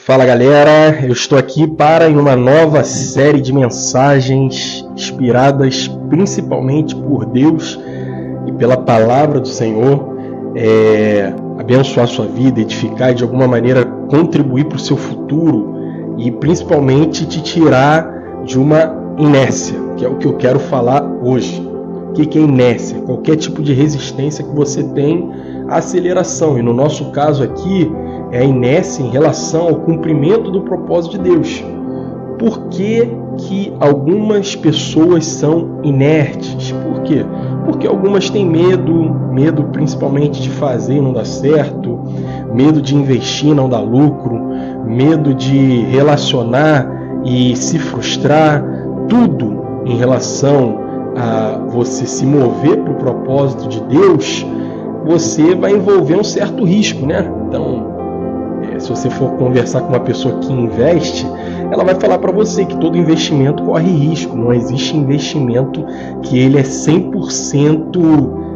Fala galera, eu estou aqui para em uma nova série de mensagens inspiradas principalmente por Deus e pela palavra do Senhor, abençoar a sua vida, edificar e de alguma maneira contribuir para o seu futuro e principalmente te tirar de uma inércia, que é o que eu quero falar hoje. O que é inércia? Qualquer tipo de resistência que você tem à aceleração, e no nosso caso aqui é a inércia em relação ao cumprimento do propósito de Deus. Por que que algumas pessoas são inertes? Por quê? Porque algumas têm medo principalmente de fazer e não dar certo, medo de investir e não dar lucro, medo de relacionar e se frustrar, tudo em relação a você se mover para o propósito de Deus, você vai envolver um certo risco, né? Então, se você for conversar com uma pessoa que investe, ela vai falar para você que todo investimento corre risco. Não existe investimento que ele é 100%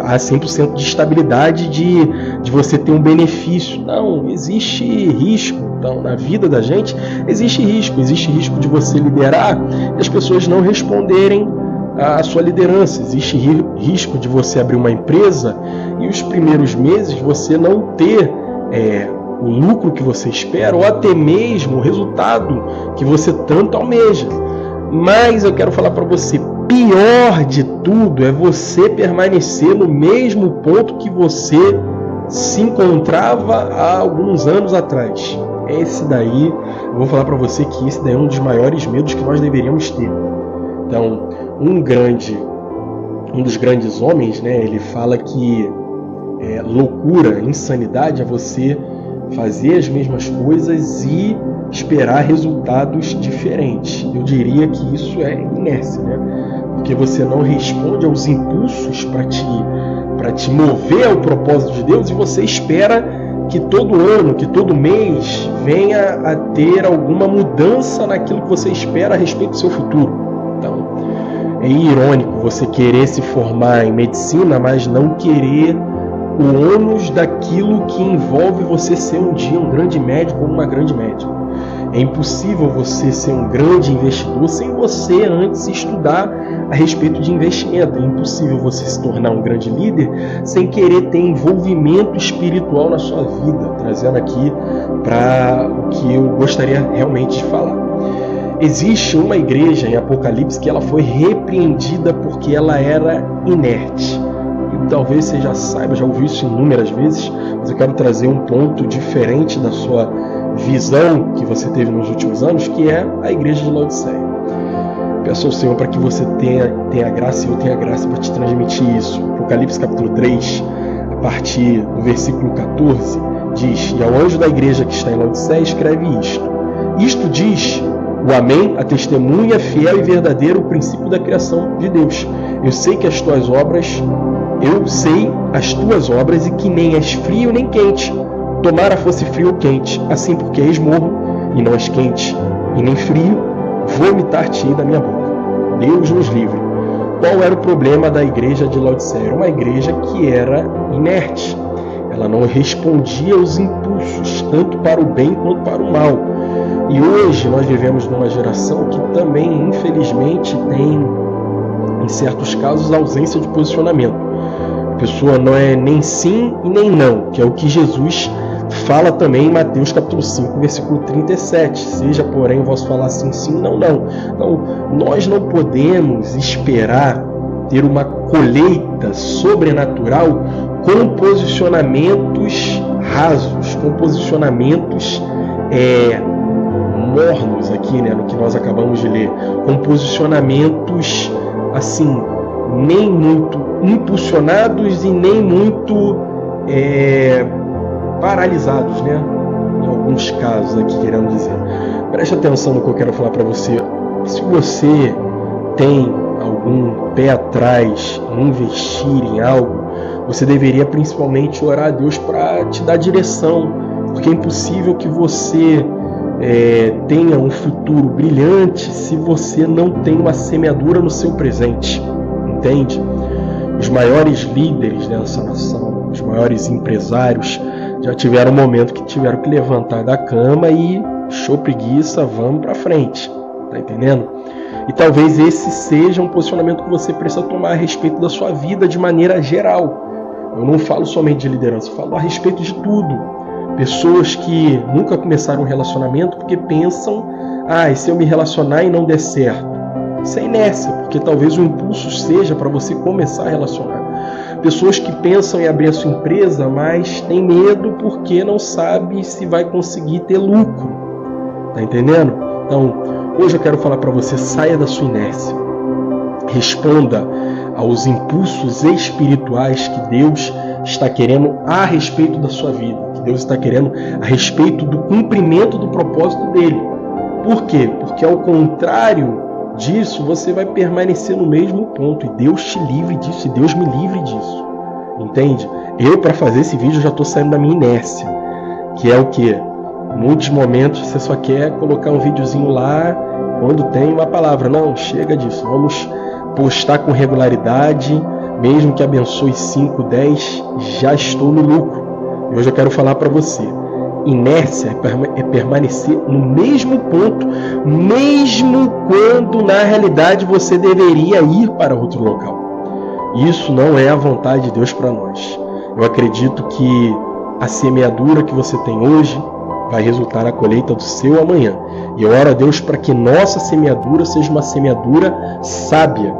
a 100% de estabilidade de você ter um benefício. Não, existe risco. Então, na vida da gente, existe risco. Existe risco de você liderar e as pessoas não responderem à sua liderança. Existe risco de você abrir uma empresa e os primeiros meses você não ter o lucro que você espera ou até mesmo o resultado que você tanto almeja. Mas eu quero falar para você, pior de tudo é você permanecer no mesmo ponto que você se encontrava há alguns anos atrás. Esse daí, eu vou falar para você que esse daí é um dos maiores medos que nós deveríamos ter. Então, um dos grandes homens, né, ele fala que loucura, insanidade é você fazer as mesmas coisas e esperar resultados diferentes. Eu diria que isso é inércia, né? Porque você não responde aos impulsos para te mover ao propósito de Deus e você espera que todo ano, que todo mês venha a ter alguma mudança naquilo que você espera a respeito do seu futuro. Então, é irônico você querer se formar em medicina, mas não querer o ônus daquilo que envolve você ser um dia um grande médico ou uma grande médica. É impossível você ser um grande investidor sem você antes estudar a respeito de investimento. É impossível você se tornar um grande líder sem querer ter envolvimento espiritual na sua vida. Trazendo aqui para o que eu gostaria realmente de falar. Existe uma igreja em Apocalipse que ela foi repreendida porque ela era inerte. Talvez você já saiba, já ouviu isso inúmeras vezes, mas eu quero trazer um ponto diferente da sua visão que você teve nos últimos anos, que é a igreja de Laodiceia. Peço ao Senhor para que você tenha graça e eu tenha graça para te transmitir isso. Apocalipse capítulo 3, a partir do versículo 14, diz: E ao anjo da igreja que está em Laodiceia escreve isto. Isto diz o Amém, a testemunha fiel e verdadeira, o princípio da criação de Deus. Eu sei as tuas obras e que nem és frio nem quente. Tomara fosse frio ou quente, assim porque és morno e não és quente e nem frio, vomitar-te da minha boca. Deus nos livre. Qual era o problema da igreja de Laodiceia? Era uma igreja que era inerte. Ela não respondia aos impulsos, tanto para o bem quanto para o mal. E hoje nós vivemos numa geração que também, infelizmente, tem, em certos casos, ausência de posicionamento. A pessoa não é nem sim e nem não, que é o que Jesus fala também em Mateus capítulo 5, versículo 37. Seja, porém, vosso falar sim, sim, não, não. Então, nós não podemos esperar ter uma colheita sobrenatural com posicionamentos rasos, com posicionamentos mornos aqui, né, no que nós acabamos de ler, com posicionamentos assim, nem muito impulsionados e nem muito paralisados, né? Em alguns casos aqui, querendo dizer. Preste atenção no que eu quero falar para você. Se você tem algum pé atrás em investir em algo, você deveria principalmente orar a Deus para te dar direção, porque é impossível que você tenha um futuro brilhante se você não tem uma semeadura no seu presente, entende? Os maiores líderes dessa nação, os maiores empresários já tiveram um momento que tiveram que levantar da cama e show preguiça, vamos para frente. Tá entendendo? E talvez esse seja um posicionamento que você precisa tomar a respeito da sua vida de maneira geral. Eu não falo somente de liderança, eu falo a respeito de tudo. Pessoas que nunca começaram um relacionamento porque pensam, e se eu me relacionar e não der certo? Isso é inércia, porque talvez o impulso seja para você começar a relacionar. Pessoas que pensam em abrir a sua empresa, mas tem medo porque não sabe se vai conseguir ter lucro. Tá entendendo? Então, hoje eu quero falar para você, saia da sua inércia. Responda aos impulsos espirituais que Deus está querendo a respeito da sua vida, que Deus está querendo a respeito do cumprimento do propósito dele. Por quê? Porque ao contrário disso, você vai permanecer no mesmo ponto, e Deus te livre disso, e Deus me livre disso. Entende? Eu, para fazer esse vídeo, já estou saindo da minha inércia, que é o quê? Em muitos momentos você só quer colocar um videozinho lá quando tem uma palavra. Não, chega disso. Vamos postar com regularidade, mesmo que abençoe 5, 10, já estou no lucro. E hoje eu quero falar para você. Inércia é permanecer no mesmo ponto, mesmo quando na realidade você deveria ir para outro local. Isso não é a vontade de Deus para nós. Eu acredito que a semeadura que você tem hoje vai resultar na colheita do seu amanhã. E eu oro a Deus para que nossa semeadura seja uma semeadura sábia,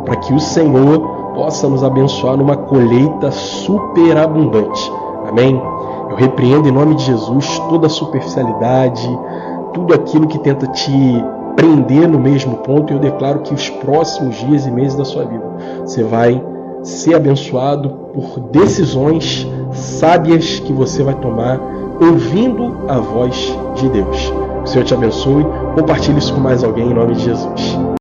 para que o Senhor possa nos abençoar numa colheita superabundante. Amém? Eu repreendo em nome de Jesus toda a superficialidade, tudo aquilo que tenta te prender no mesmo ponto, e eu declaro que os próximos dias e meses da sua vida você vai ser abençoado por decisões sábias que você vai tomar ouvindo a voz de Deus. O Senhor te abençoe. Compartilhe isso com mais alguém em nome de Jesus.